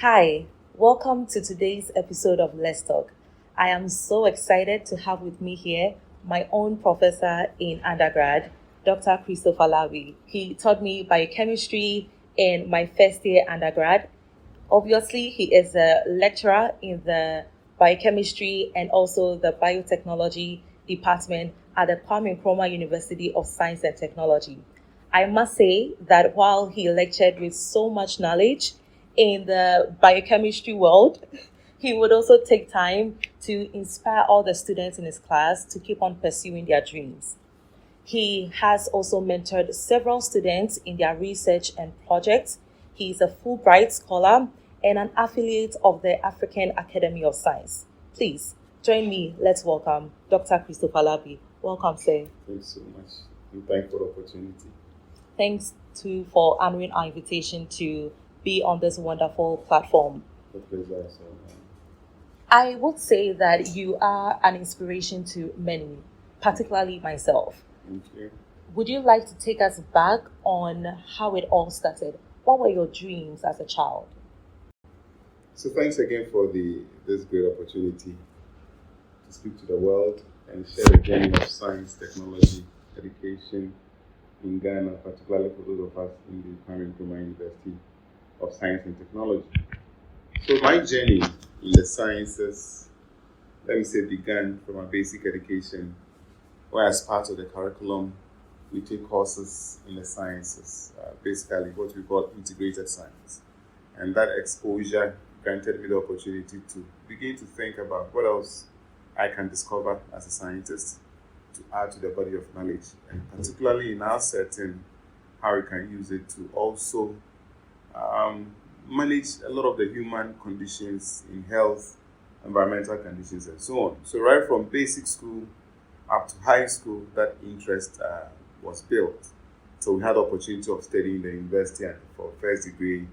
Hi, welcome to today's episode of Let's Talk. I am so excited to have with me here my own professor in undergrad, Dr. Christopher Larbie. He taught me biochemistry in my first year undergrad. Obviously, he is a lecturer in the biochemistry and also the biotechnology department at the Kwame Nkrumah University of Science and Technology. I must say that while he lectured with so much knowledge in the biochemistry world, he would also take time to inspire all the students in his class to keep on pursuing their dreams. He has also mentored several students in their research and projects. He is a Fulbright scholar and an affiliate of the African Academy of Science. Please join me. Let's welcome Dr. Christopher Larbie. Welcome, sir. Thanks so much. And thanks for the opportunity. Thanks too for honoring our invitation to be on this wonderful platform. The pleasure is all mine. I would say that you are an inspiration to many, particularly myself. Thank you. Would you like to take us back on how it all started? What were your dreams as a child? So thanks again for this great opportunity to speak to the world and share the journey of science, technology, education in Ghana, particularly for those of us in the Kwame Nkrumah University of Science and Technology. So my journey in the sciences, let me say, began from a basic education, where as part of the curriculum, we take courses in the sciences, basically what we call integrated science. And that exposure granted me the opportunity to begin to think about what else I can discover as a scientist to add to the body of knowledge, and particularly in our setting, how we can use it to also manage a lot of the human conditions in health, environmental conditions, and so on. So right from basic school up to high school, that interest was built. So we had the opportunity of studying in the university and for first degree,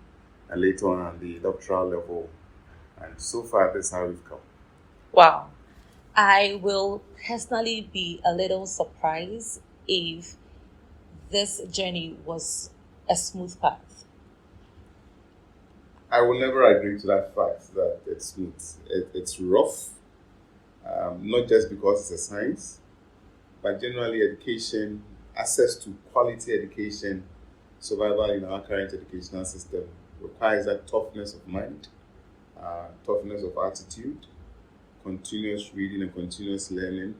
and later on at the doctoral level. And so far, that's how we've come. Wow. I will personally be a little surprised if this journey was a smooth path. I will never agree to that fact that it's smooth. It's rough, not just because it's a science, but generally education, access to quality education, survival in our current educational system requires that toughness of mind, toughness of attitude, continuous reading and continuous learning,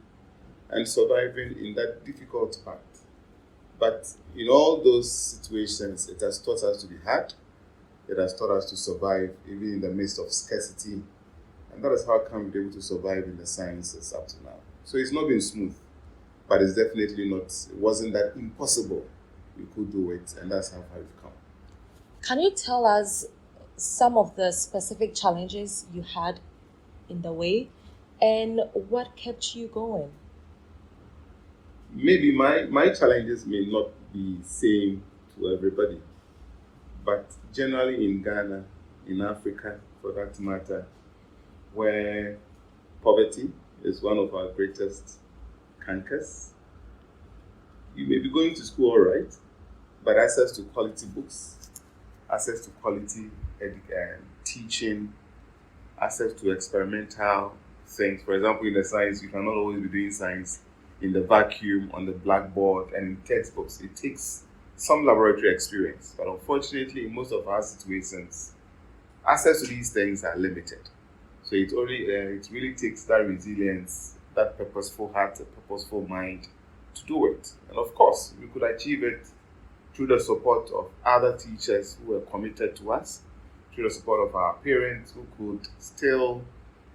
and surviving in that difficult part. But in all those situations, it has taught us to be hard. It has taught us to survive even in the midst of scarcity. And that is how come we're able to survive in the sciences up to now. So it's not been smooth, but it's definitely not, it wasn't that impossible. We could do it, and that's how far we've come. Can you tell us some of the specific challenges you had in the way and what kept you going? Maybe my challenges may not be same to everybody, but generally in Ghana, in Africa for that matter, where poverty is one of our greatest cankers, you may be going to school all right, but access to quality books, access to quality teaching, access to experimental things. For example, in the science, you cannot always be doing science in the vacuum, on the blackboard, and in textbooks. It takes some laboratory experience. But unfortunately, in most of our situations, access to these things are limited. So it really takes that resilience, that purposeful heart, a purposeful mind to do it. And of course, we could achieve it through the support of other teachers who were committed to us, through the support of our parents who could still,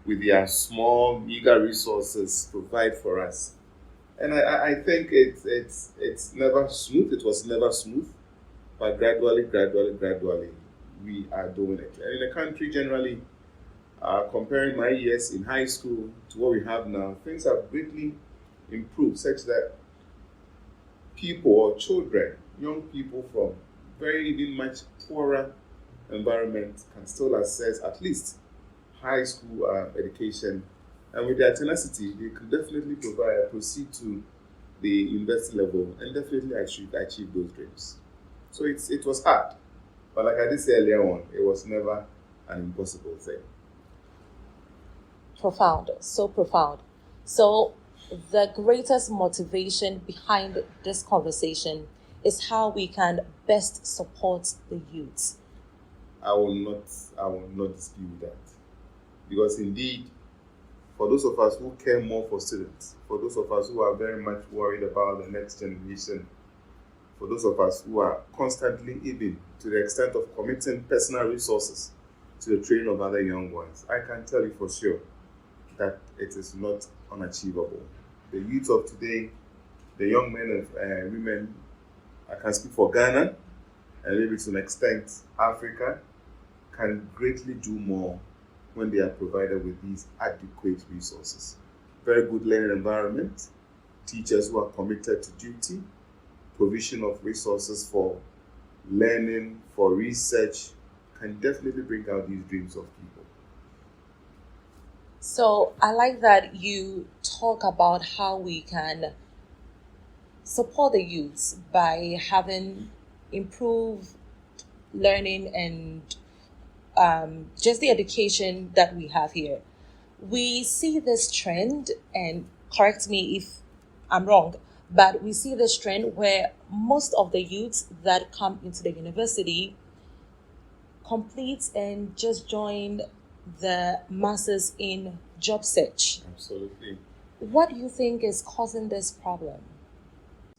with their small, meager resources, provide for us. And I think it's never smooth. It was never smooth, but gradually, we are doing it. And in the country generally, comparing my years in high school to what we have now, things have greatly improved, such that people or children, young people from very even much poorer environments can still access at least high school education, and with their tenacity, they could definitely proceed to the university level and definitely achieve those dreams. So it was hard, but like I did say earlier on, it was never an impossible thing. Profound, so profound. So, the greatest motivation behind this conversation is how we can best support the youth. I will not dispute that. Because indeed, for those of us who care more for students, for those of us who are very much worried about the next generation, for those of us who are constantly, even to the extent of committing personal resources to the training of other young ones, I can tell you for sure that it is not unachievable. The youth of today, the young men and women, I can speak for Ghana, and maybe to an extent Africa, can greatly do more when they are provided with these adequate resources. Very good learning environment, teachers who are committed to duty, provision of resources for learning, for research, can definitely bring out these dreams of people. So, I like that you talk about how we can support the youths by having improved learning and just the education that we have here. We see this trend, and correct me if I'm wrong, but we see this trend where most of the youths that come into the university complete and just join the masses in job search. Absolutely. What do you think is causing this problem?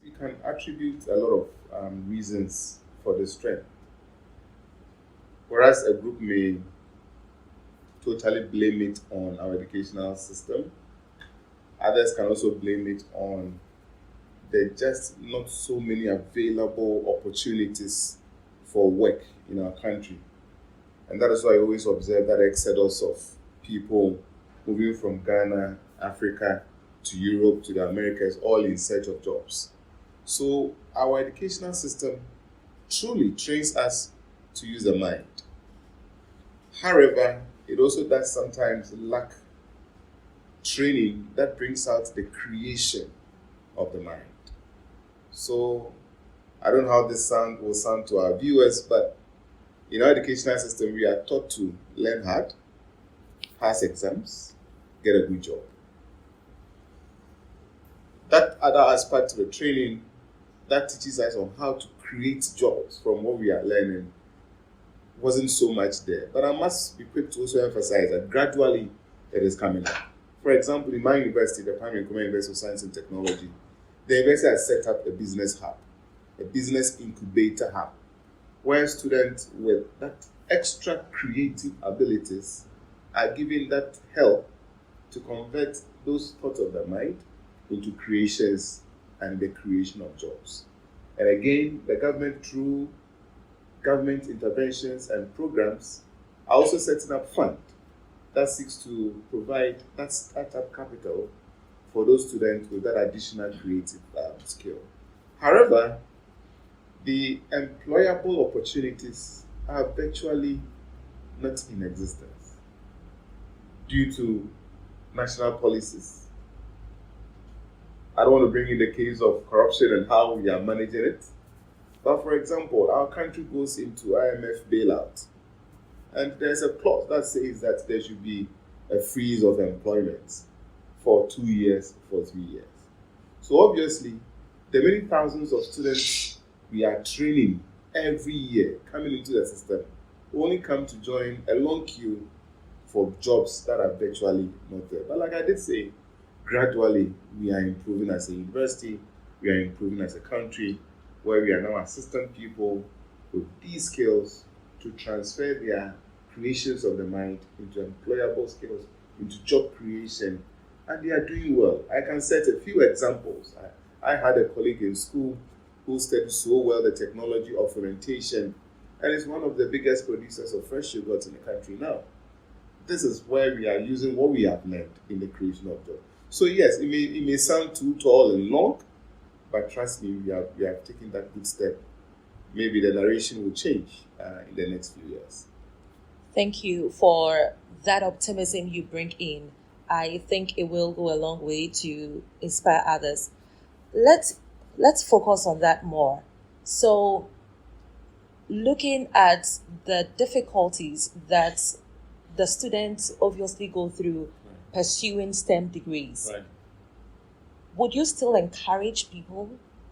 We can attribute a lot of reasons for this trend. Whereas a group may totally blame it on our educational system, others can also blame it on there just not so many available opportunities for work in our country. And that is why I always observe that exodus of people moving from Ghana, Africa, to Europe, to the Americas, all in search of jobs. So our educational system truly trains us to use the mind. However, it also does sometimes lack training that brings out the creation of the mind. So I don't know how this will sound to our viewers, but in our educational system, we are taught to learn hard, pass exams, get a good job. That other aspect of the training that teaches us on how to create jobs from what we are learning wasn't so much there. But I must be quick to also emphasize that gradually it is coming up. For example, in my university, the Department of Nkrumah University of Science and Technology, the university has set up a business hub, a business incubator hub, where students with that extra creative abilities are given that help to convert those thoughts of the mind into creations and the creation of jobs. And again, the government, through government interventions and programs, are also setting up fund that seeks to provide that startup capital for those students with that additional creative skill. However, the employable opportunities are virtually not in existence due to national policies. I don't want to bring in the case of corruption and how we are managing it. But for example, our country goes into IMF bailout. And there's a clause that says that there should be a freeze of employment for 2 years, for 3 years. So obviously, the many thousands of students we are training every year coming into the system only come to join a long queue for jobs that are virtually not there. But like I did say, gradually we are improving as a university, we are improving as a country, where we are now assisting people with these skills to transfer their creations of the mind into employable skills, into job creation, and they are doing well. I can set a few examples. I had a colleague in school who studied so well the technology of fermentation and is one of the biggest producers of fresh yogurt in the country now. This is where we are using what we have learned in the creation of jobs. So yes, it may sound too tall and long, but trust me, we have taken that good step. Maybe the narration will change in the next few years. Thank you for that optimism you bring in. I think it will go a long way to inspire others. Let's focus on that more. So, looking at the difficulties that the students obviously go through pursuing STEM degrees, would you still encourage people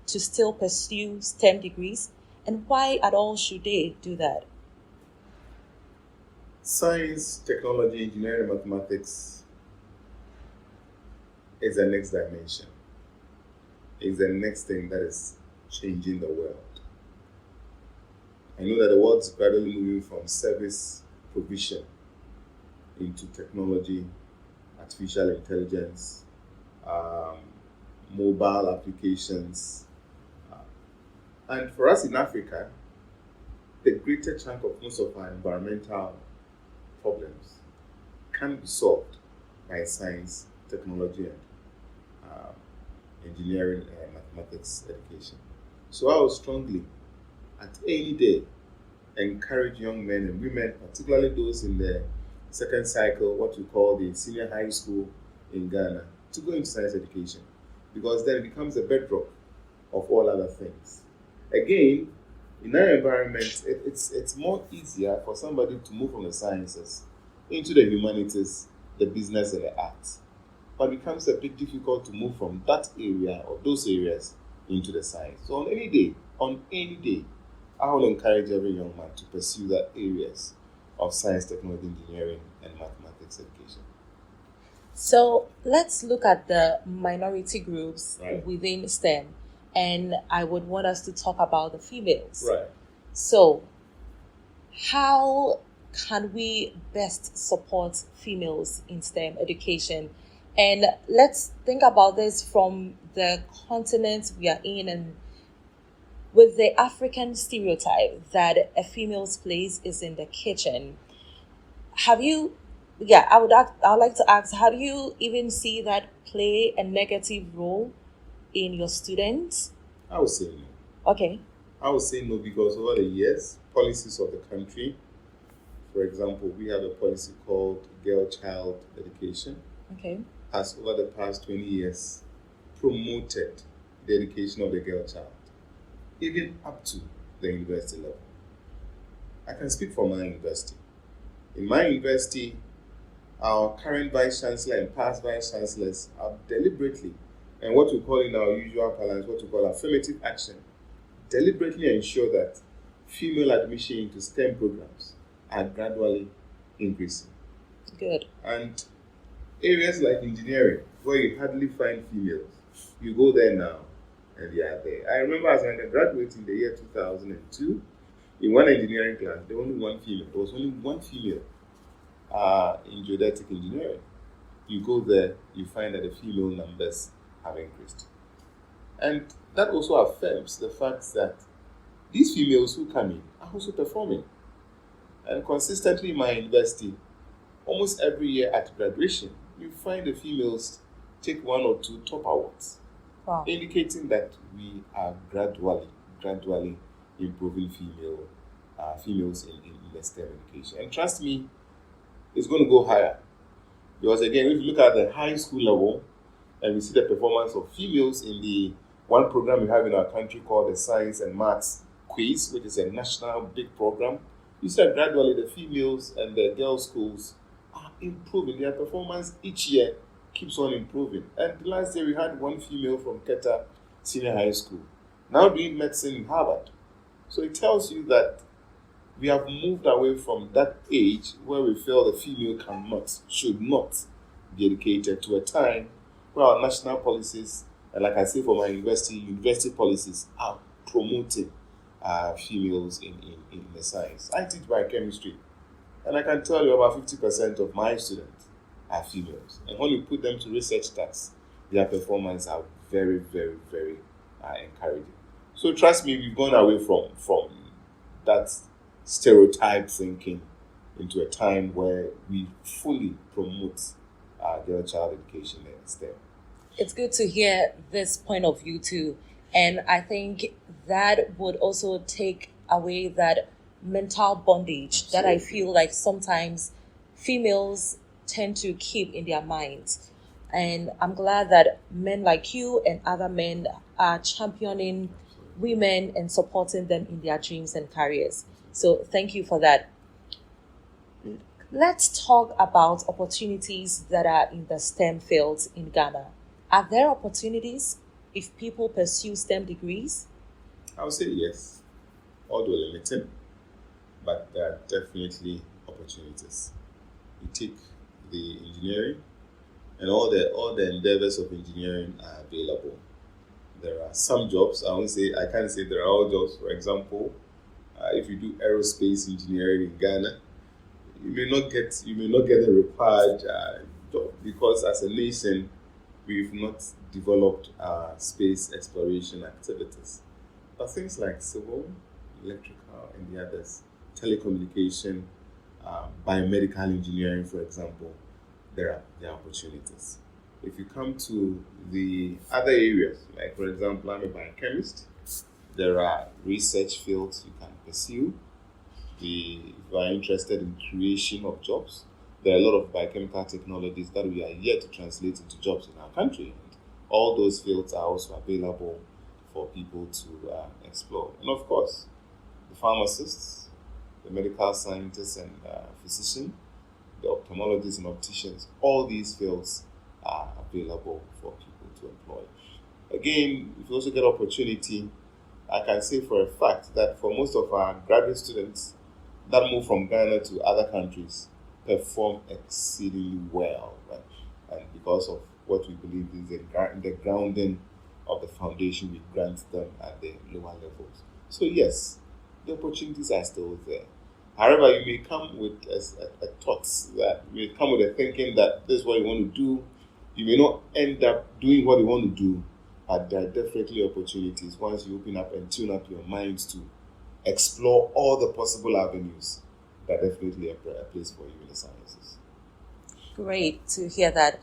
to still pursue STEM degrees? And why at all should they do that? Science, technology, engineering, mathematics is the next dimension. It's the next thing that is changing the world. I know that the world is gradually moving from service provision into technology, artificial intelligence, mobile applications. And for us in Africa, the greater chunk of most of our environmental problems can be solved by science, technology, and engineering and mathematics education. So I would strongly, at any day, encourage young men and women, particularly those in the second cycle, what we call the senior high school in Ghana, to go into science education, because then it becomes a bedrock of all other things. Again, in our environment, it's more easier for somebody to move from the sciences into the humanities, the business, and the arts. But it becomes a bit difficult to move from that area or those areas into the science. So on any day, I will encourage every young man to pursue that areas of science, technology, engineering, and mathematics education. So let's look at the minority groups within STEM. And I would want us to talk about the females. Right. So how can we best support females in STEM education? And let's think about this from the continent we are in, and with the African stereotype that a female's place is in the kitchen. I would like to ask, how do you even see that play a negative role in your students? I would say no. Okay. I would say no because over the years, policies of the country, for example, we have a policy called Girl-Child Education. Okay. Has over the past 20 years promoted the education of the girl child, even up to the university level. I can speak for my university. In my university, our current vice chancellor and past vice chancellors are deliberately, and what we call in our usual parlance, what we call affirmative action, deliberately ensure that female admission into STEM programs are gradually increasing. Good. And areas like engineering, where you hardly find females, you go there now and they are there. I remember as an undergraduate in the year 2002, in one engineering class, there was only one female. There was only one female in geodetic engineering. You go there, you find that the female numbers have increased. And that also affirms the fact that these females who come in are also performing. And consistently in my university, almost every year at graduation, you find the females take one or two top awards, indicating that we are gradually improving females in the STEM education. And trust me, it's going to go higher. Because again, if you look at the high school level, and we see the performance of females in the one program we have in our country called the Science and Maths Quiz, which is a national big program, you see that gradually the females and the girls' schools are improving. Their performance each year keeps on improving. And last year we had one female from Keta Senior High School, now doing medicine in Harvard. So it tells you that we have moved away from that age where we feel the female should not be educated, to a time where our national policies, and like I say for my university policies are promoting females in the science. I teach biochemistry, and I can tell you about 50% of my students are females. And when you put them to research tasks, their performance are very, very, very encouraging. So trust me, we've gone away from that stereotype thinking into a time where we fully promote girl child education in STEM. It's good to hear this point of view too. And I think that would also take away that mental bondage that I feel like sometimes females tend to keep in their minds. And I'm glad that men like you and other men are championing women and supporting them in their dreams and careers. So thank you for that. Let's talk about opportunities that are in the STEM fields in Ghana. Are there opportunities if people pursue STEM degrees? I would say yes, although limited, but there are definitely opportunities. You take the engineering, and all the endeavors of engineering are available. There are some jobs. I can't say there are all jobs. For example, if you do aerospace engineering in Ghana, you may not get the required job, because as a nation we've not developed space exploration activities. But things like civil, electrical, and the others, telecommunication, biomedical engineering, for example, there are opportunities. If you come to the other areas, like for example, I'm a biochemist, there are research fields you can pursue. If you are interested in creation of jobs, there are a lot of biochemical technologies that we are yet to translate into jobs in our country. And all those fields are also available for people to explore. And of course, the pharmacists, the medical scientists and physicians, the ophthalmologists and opticians, all these fields are available for people to employ. Again, if you also get opportunity, I can say for a fact that for most of our graduate students that move from Ghana to other countries perform exceedingly well, right? And because of what we believe is the grounding of the foundation we grant them at the lower levels. So yes, the opportunities are still there. However, you may come with a thoughts that you may come with a thinking that this is what you want to do. You may not end up doing what you want to do, but there are definitely opportunities once you open up and tune up your minds to explore all the possible avenues. There are definitely a place for you in the sciences. Great to hear that.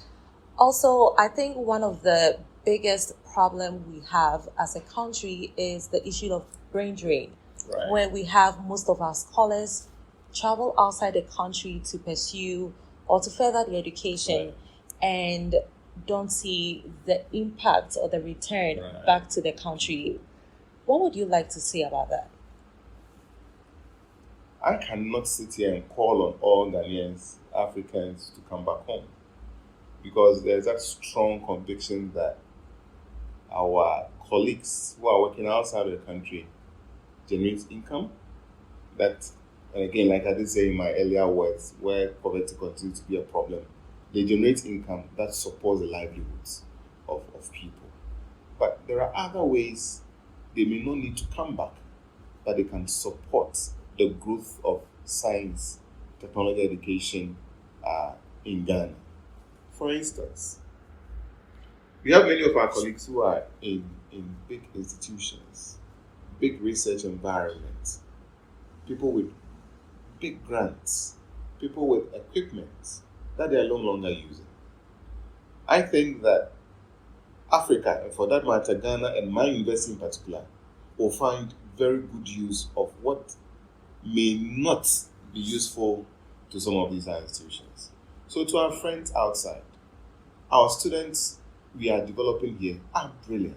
Also, I think one of the biggest problem we have as a country is the issue of brain drain, Right. where we have most of our scholars travel outside the country to pursue or to further their education, Right. and don't see the impact or the return Right. back to the country. What would you like to say about that? I cannot sit here and call on all Ghanaians, Africans to come back home, because there's that strong conviction that our colleagues who are working outside of the country generate income that, and again, like I did say in my earlier words, where poverty continues to be a problem, they generate income that supports the livelihoods of people. But there are other ways they may not need to come back, but they can support the growth of science, technology, education in Ghana. For instance, we have many of our colleagues who are in big institutions, big research environments, people with big grants, people with equipment that they are no longer using. I think that Africa, and for that matter, Ghana and my university in particular, will find very good use of what may not be useful to some of these institutions. So to our friends outside, our students we are developing here are brilliant.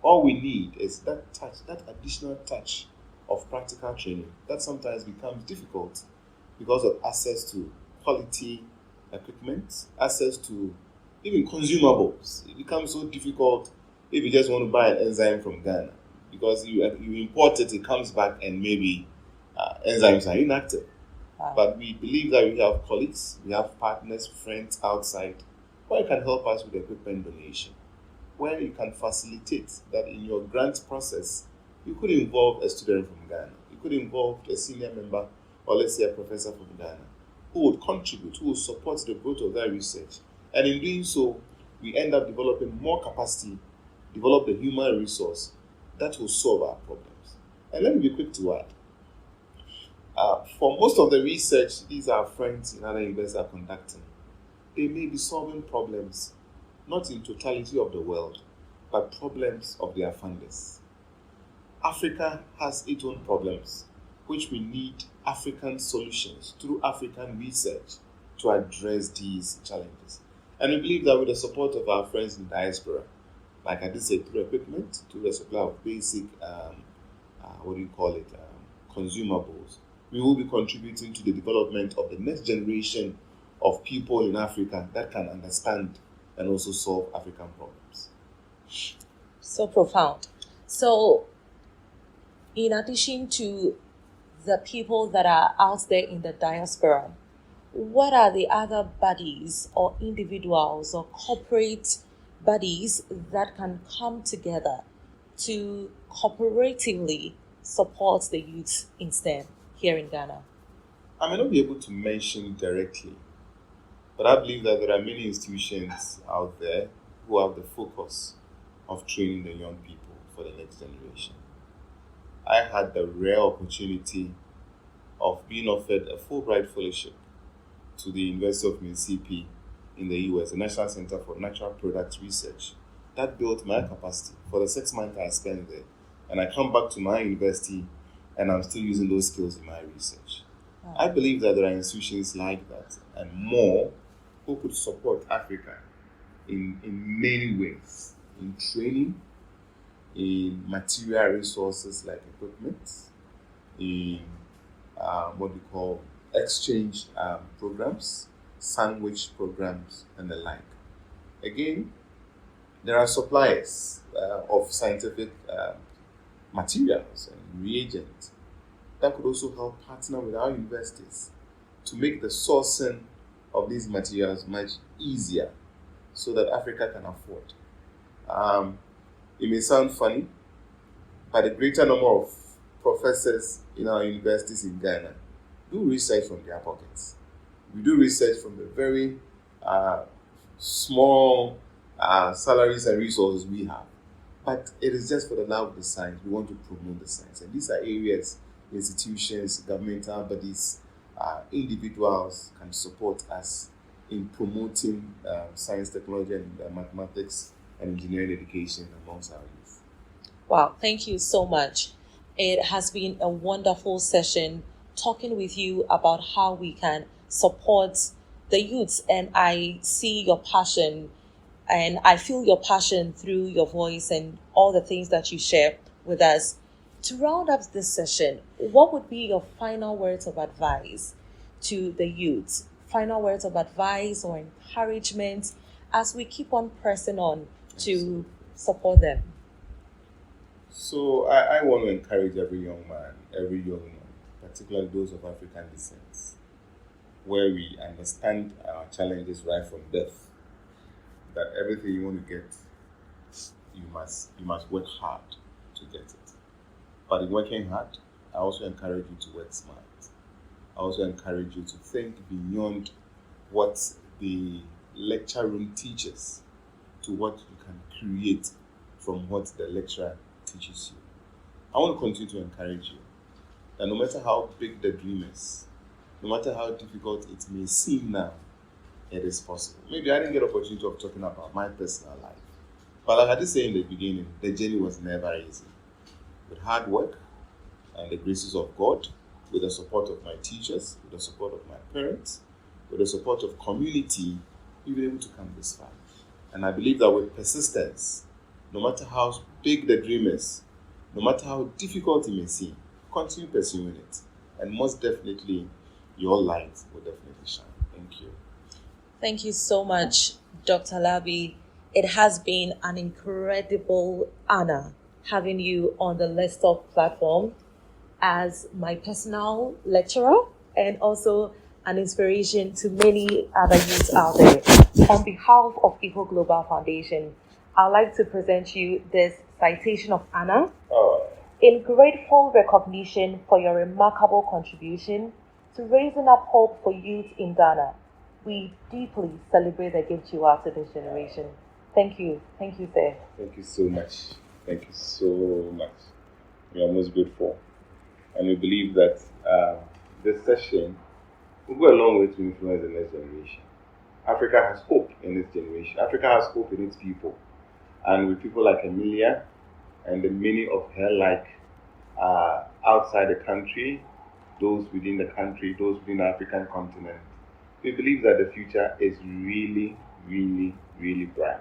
All we need is that touch, that additional touch of practical training that sometimes becomes difficult because of access to quality equipment, access to even consumables. It becomes so difficult if you just want to buy an enzyme from Ghana, because you import it, it comes back and maybe enzymes are inactive. Wow. But we believe that we have colleagues, we have partners, friends outside where you can help us with equipment donation, where you can facilitate that in your grant process. You could involve a student from Ghana, you could involve a senior member, or let's say a professor from Ghana, who would contribute, who would support the growth of that research. And in doing so, we end up developing more capacity, develop the human resource that will solve our problems. And let me be quick to add. For most of the research these our friends in other universities are conducting, they may be solving problems not in totality of the world, but problems of their funders. Africa has its own problems, which we need African solutions through African research to address these challenges. And we believe that with the support of our friends in diaspora, like I did say, through equipment, through the supply of basic, consumables, we will be contributing to the development of the next generation of people in Africa that can understand and also solve African problems. So profound. So, in addition to the people that are out there in the diaspora, what are the other bodies or individuals or corporate bodies that can come together to cooperatively support the youth in STEM here in Ghana? I may not be able to mention directly, but I believe that there are many institutions out there who have the focus of training the young people for the next generation. I had the rare opportunity of being offered a Fulbright fellowship to the University of Mississippi in the US, the National Center for Natural Products Research. That built my capacity for the 6 months I spent there. And I come back to my university and I'm still using those skills in my research. Wow. I believe that there are institutions like that and more who could support Africa in many ways, in training, in material resources like equipment, in what we call exchange programs, sandwich programs, and the like. Again, there are suppliers of scientific materials and reagents that could also help partner with our universities to make the sourcing of these materials much easier so that Africa can afford. It may sound funny, but a greater number of professors in our universities in Ghana do research from their pockets. We do research from the very small salaries and resources we have. But it is just for the love of the science. We want to promote the science. And these are areas, institutions, governmental bodies, individuals can support us in promoting science, technology, and mathematics and engineering education amongst our youth. Wow, thank you so much. It has been a wonderful session talking with you about how we can support the youths. And I see your passion and I feel your passion through your voice and all the things that you share with us. To round up this session, what would be your final words of advice to the youths? Final words of advice or encouragement as we keep on pressing on to support them? So I want to encourage every young man, every young woman, particularly those of African descent, where we understand our challenges right from birth, that everything you want to get, you must work hard to get it. But in working hard, I also encourage you to work smart. I also encourage you to think beyond what the lecture room teaches to what you can create from what the lecturer teaches you. I want to continue to encourage you that no matter how big the dream is, no matter how difficult it may seem now, it is possible. Maybe I didn't get an opportunity of talking about my personal life, but like I did say in the beginning, the journey was never easy. With hard work and the graces of God, with the support of my teachers, with the support of my parents, with the support of community, we've been able to come this far. And I believe that with persistence, no matter how big the dream is, no matter how difficult it may seem, continue pursuing it. And most definitely, your light will definitely shine. Thank you. Thank you so much, Dr. Larbie. It has been an incredible honor having you on the Let's Talk platform as my personal lecturer and also an inspiration to many other youths out there. On behalf of EKO Global Foundation, I'd like to present you this citation of honor in grateful recognition for your remarkable contribution to raising up hope for youth in Ghana. We deeply celebrate the gift you are to this generation. Thank you. Thank you, sir. Thank you so much. Thank you so much. We are most grateful. And we believe that this session will go a long way to influence the next generation. Africa has hope in its generation. Africa has hope in its people. And with people like Emilia and the many of her like outside the country, those within the country, those within the African continent, we believe that the future is really, really, really bright.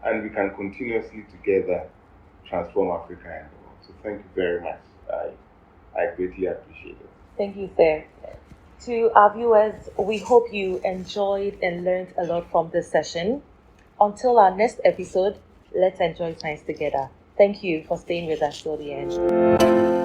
and we can continuously together transform Africa and the world. So thank you very much. I greatly appreciate it. Thank you, sir. To our viewers, we hope you enjoyed and learned a lot from this session. Until our next episode, let's enjoy science together. Thank you for staying with us till the end.